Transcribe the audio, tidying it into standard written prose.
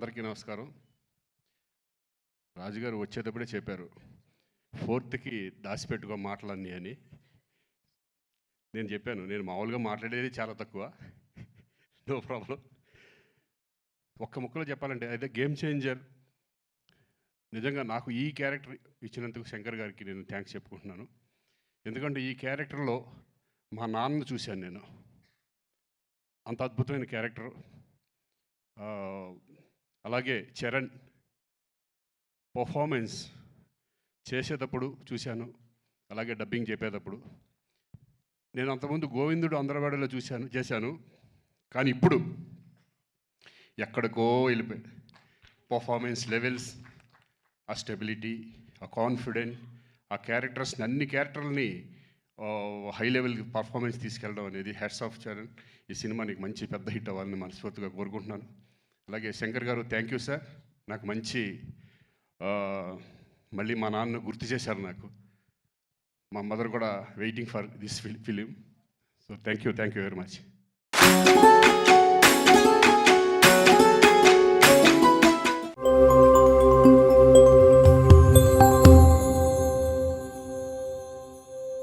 అందరికీ నమస్కారం. రాజుగారు వచ్చేటప్పుడే చెప్పారు 4th దాచిపెట్టుకో మాటలన్నీ అని. నేను చెప్పాను, నేను మామూలుగా మాట్లాడేది చాలా తక్కువ, నో ప్రాబ్లం. ఒక్క ముక్కలో చెప్పాలంటే అయితే గేమ్ చేంజర్. నిజంగా నాకు ఈ క్యారెక్టర్ ఇచ్చినందుకు శంకర్ గారికి నేను థ్యాంక్స్ చెప్పుకుంటున్నాను. ఎందుకంటే ఈ క్యారెక్టర్లో మా నాన్నను చూశాను నేను. అంత అద్భుతమైన క్యారెక్టర్. అలాగే చరణ్ పర్ఫార్మెన్స్ చేసేటప్పుడు చూశాను, అలాగే డబ్బింగ్ చెప్పేటప్పుడు. నేను అంతకుముందు గోవిందుడు అందరవాడలో చేశాను, కానీ ఇప్పుడు ఎక్కడికో వెళ్ళిపోయాడు. పర్ఫార్మెన్స్ లెవెల్స్, ఆ స్టెబిలిటీ, ఆ కాన్ఫిడెంట్, ఆ క్యారెక్టర్స్ని, అన్ని క్యారెక్టర్లని హై లెవెల్ పర్ఫార్మెన్స్ తీసుకెళ్ళడం అనేది హ్యాట్స్ ఆఫ్ చరణ్. ఈ సినిమా నీకు మంచి పెద్ద హిట్ అవ్వాలని మనస్ఫూర్తిగా కోరుకుంటున్నాను. అలాగే శంకర్ గారు థ్యాంక్ యూ సార్. నాకు మంచి మళ్ళీ మా నాన్న గుర్తు చేశారు నాకు. మా మదర్ కూడా waiting for this film. So thank you very much.